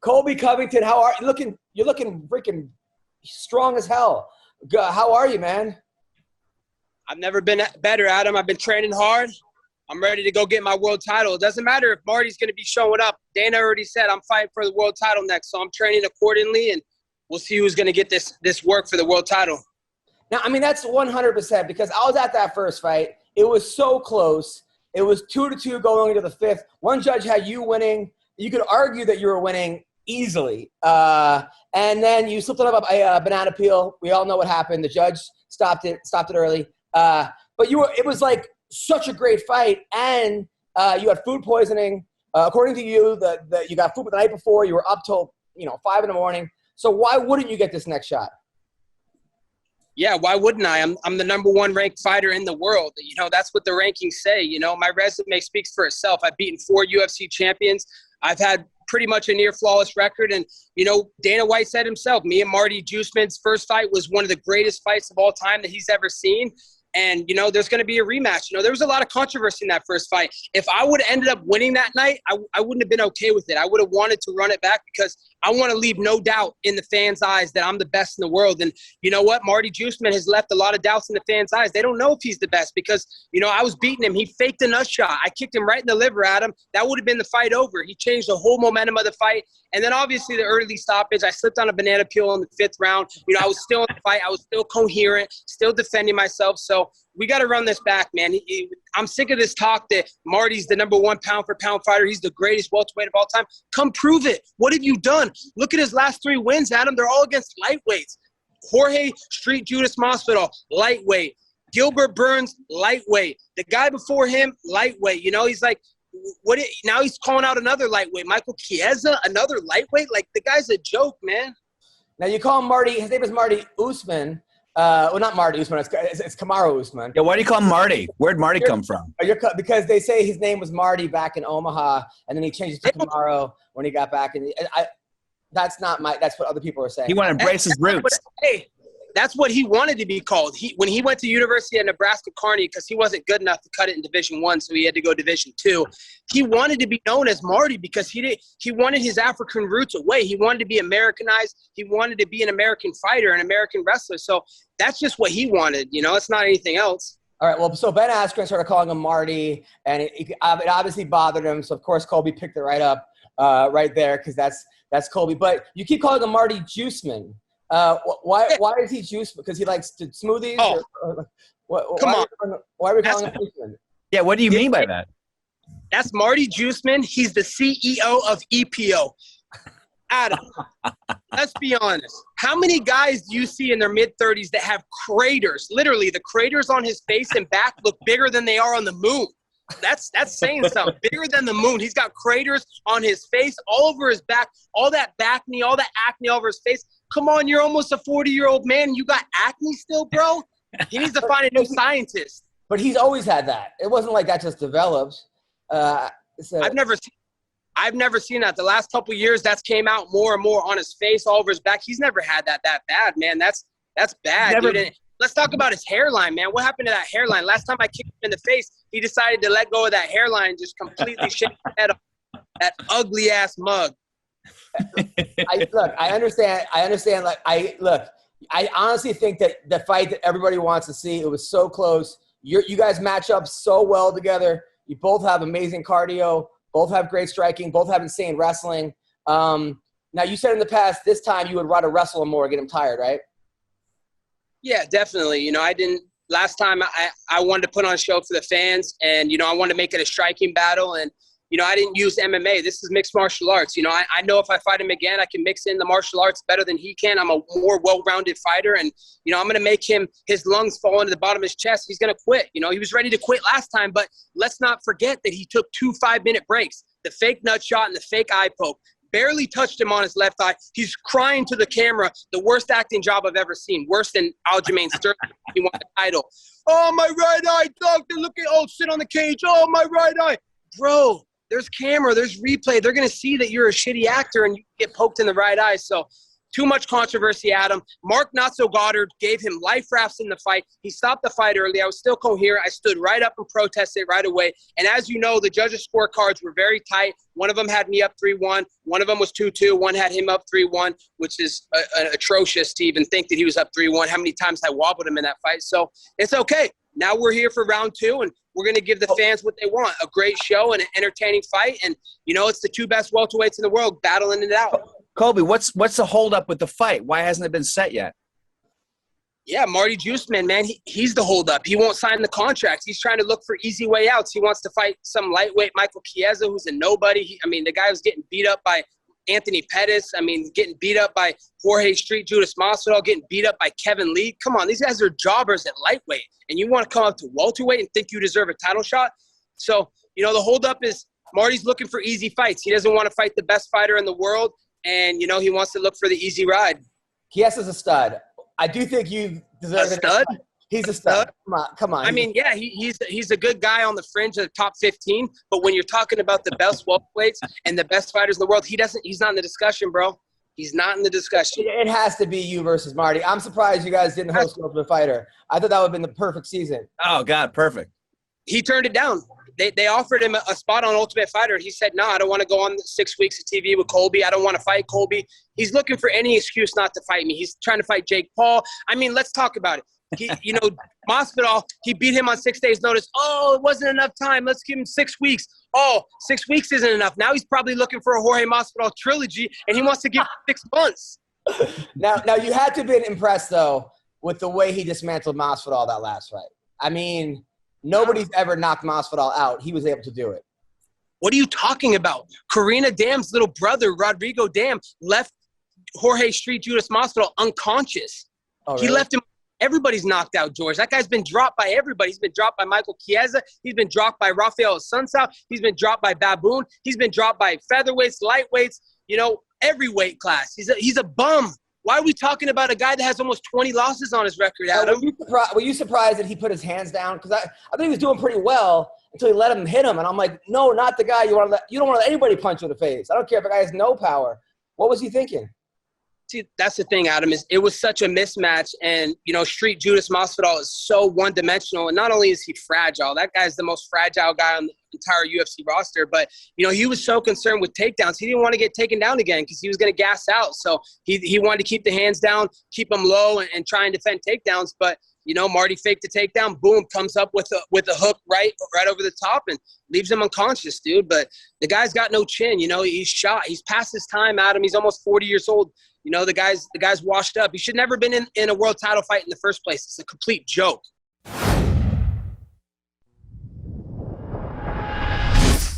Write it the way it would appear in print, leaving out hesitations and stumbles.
Colby Covington, how are you looking? You're looking freaking strong as hell. How are you, man? I've never been better, Adam. I've been training hard. I'm ready to go get my world title. It doesn't matter if Marty's going to be showing up. Dana already said I'm fighting for the world title next, so I'm training accordingly, and we'll see who's going to get this work for the world title. Now, I mean, that's 100% because I was at that first fight. It was so close. It was 2-2 going into the fifth. One judge had you winning. You could argue that you were winning easily. And then you slipped up a banana peel. We all know what happened. The judge stopped it early. But it was like such a great fight. And you had food poisoning. According to you, you got food the night before. You were up till 5 in the morning. So why wouldn't you get this next shot? Yeah, why wouldn't I? I'm the number one ranked fighter in the world. That's what the rankings say. My resume speaks for itself. I've beaten 4 UFC champions. I've had pretty much a near flawless record. And, Dana White said himself, me and Marty Usman's first fight was one of the greatest fights of all time that he's ever seen. And, there's going to be a rematch. There was a lot of controversy in that first fight. If I would have ended up winning that night, I wouldn't have been okay with it. I would have wanted to run it back because I want to leave no doubt in the fans' eyes that I'm the best in the world. And you know what? Marty Usman has left a lot of doubts in the fans' eyes. They don't know if he's the best because, I was beating him. He faked a nut shot. I kicked him right in the liver, Adam. That would have been the fight over. He changed the whole momentum of the fight. And then obviously the early stoppage, I slipped on a banana peel in the 5th round. I was still in the fight. I was still coherent, still defending myself. So we got to run this back, man. I'm sick of this talk that Marty's the number 1 pound-for-pound fighter. He's the greatest welterweight of all time. Come prove it. What have you done? Look at his last 3 wins, Adam. They're all against lightweights. Jorge Street Judas Masvidal, lightweight. Gilbert Burns, lightweight. The guy before him, lightweight. He's like, now he's calling out another lightweight. Michael Chiesa, another lightweight. Like, the guy's a joke, man. Now, you call him Marty. His name is Marty Usman. Well, not Marty Usman. It's Kamaru Usman. Yeah, why do you call him Marty? Where'd Marty come from? Because they say his name was Marty back in Omaha, and then he changed it to Kamaru when he got back. And that's what other people are saying. He wanted to embrace his roots. That's what he wanted to be called. When he went to University of Nebraska Kearney, because he wasn't good enough to cut it in Division I, so he had to go Division II. He wanted to be known as Marty because he wanted his African roots away. He wanted to be Americanized. He wanted to be an American fighter, an American wrestler. So that's just what he wanted. It's not anything else. All right. Well, so Ben Askren started calling him Marty, and it obviously bothered him. So of course Colby picked it right up, right there, because that's Colby. But you keep calling him Marty Usman. Why is he juice? Because he likes to smoothies? Oh. Why are we calling him Usman? Yeah, what do you mean by that? That's Marty Usman. He's the CEO of EPO. Adam, let's be honest. How many guys do you see in their mid-30s that have craters? Literally, the craters on his face and back look bigger than they are on the moon. That's saying something. Bigger than the moon. He's got craters on his face, all over his back, all that back knee, all that acne all over his face. Come on, you're almost a 40-year-old man and you got acne still, bro? He needs to find a new scientist. But he's always had that. It wasn't like that just developed. I've never seen that. The last couple of years, that's came out more and more on his face, all over his back. He's never had that bad, man. That's bad, dude. And let's talk about his hairline, man. What happened to that hairline? Last time I kicked him in the face, he decided to let go of that hairline and just completely shake his head off. That ugly-ass mug. I understand. I honestly think that the fight that everybody wants to see, it was so close. You guys match up so well together. You both have amazing cardio. Both have great striking. Both have insane wrestling. Now, you said in the past, this time you would rather wrestle him more, get him tired, right? Yeah, definitely. Last time I wanted to put on a show for the fans, and, I wanted to make it a striking battle. And, I didn't use MMA. This is mixed martial arts. I know if I fight him again, I can mix in the martial arts better than he can. I'm a more well-rounded fighter, and, I'm going to make his lungs fall into the bottom of his chest. He's going to quit. He was ready to quit last time, but let's not forget that he took 2 5-minute breaks, the fake nut shot and the fake eye poke. Barely touched him on his left eye. He's crying to the camera. The worst acting job I've ever seen. Worse than Aljamain Sterling. He won the title. Oh, my right eye, doctor. Sit on the cage. Oh, my right eye. Bro, there's camera. There's replay. They're going to see that you're a shitty actor and you get poked in the right eye. So, Too much controversy, Adam. Mark Not-So-Goddard gave him life rafts in the fight. He stopped the fight early. I was still coherent. I stood right up and protested right away. And as you know, the judges' scorecards were very tight. One of them had me up 3-1. One of them was 2-2. One had him up 3-1, which is atrocious to even think that he was up 3-1. How many times I wobbled him in that fight. So it's okay. Now we're here for round 2, and we're going to give the fans what they want, a great show and an entertaining fight. And, you know, it's the 2 best welterweights in the world battling it out. Colby, what's the holdup with the fight? Why hasn't it been set yet? Yeah, Marty Usman, man, he's the holdup. He won't sign the contract. He's trying to look for easy way outs. He wants to fight some lightweight Michael Chiesa, who's a nobody. The guy was getting beat up by Anthony Pettis. Getting beat up by Jorge Street Judas Masvidal, getting beat up by Kevin Lee. Come on, these guys are jobbers at lightweight. And you want to come up to welterweight and think you deserve a title shot? So, you know, the holdup is Marty's looking for easy fights. He doesn't want to fight the best fighter in the world. And, you know, he wants to look for the easy ride. Chiesa's a stud. I do think you deserve a stud? He's a stud. Come on. Yeah, he's a good guy on the fringe of the top 15. But when you're talking about the best welterweights and the best fighters in the world, he's not in the discussion, bro. He's not in the discussion. It has to be you versus Marty. I'm surprised you guys didn't host Ultimate Fighter. I thought that would have been the perfect season. Oh, God, perfect. He turned it down. They offered him a spot on Ultimate Fighter. He said, no, I don't want to go on 6 weeks of TV with Colby. I don't want to fight Colby. He's looking for any excuse not to fight me. He's trying to fight Jake Paul. Let's talk about it. Masvidal, he beat him on 6 days' notice. Oh, it wasn't enough time. Let's give him 6 weeks. Oh, 6 weeks isn't enough. Now he's probably looking for a Jorge Masvidal trilogy, and he wants to give 6 months. Now you had to have been impressed, though, with the way he dismantled Masvidal that last fight. Nobody's ever knocked Masvidal out. He was able to do it. What are you talking about? Karina Dam's little brother, Rodrigo Dam, left Jorge Street Judas Masvidal unconscious. Oh, really? He left him. Everybody's knocked out, George. That guy's been dropped by everybody. He's been dropped by Michael Chiesa. He's been dropped by Rafael Sunsao. He's been dropped by Baboon. He's been dropped by featherweights, lightweights, every weight class. He's a bum. Why are we talking about a guy that has almost 20 losses on his record, Adam? Were you surprised that he put his hands down? Because I think he was doing pretty well until he let him hit him. And I'm like, no, not the guy you don't want to let anybody punch you in the face. I don't care if a guy has no power. What was he thinking? See, that's the thing, Adam, is it was such a mismatch. And, Street Judas Masvidal is so one-dimensional. And not only is he fragile, that guy's the most fragile guy on the entire UFC roster. But, he was so concerned with takedowns. He didn't want to get taken down again because he was going to gas out. So he wanted to keep the hands down, keep them low, and try and defend takedowns. But, Marty faked the takedown, boom, comes up with a hook right over the top and leaves him unconscious, dude. But the guy's got no chin. He's shot. He's past his time, Adam. He's almost 40 years old. The guy's washed up. He should never been in a world title fight in the first place. It's a complete joke.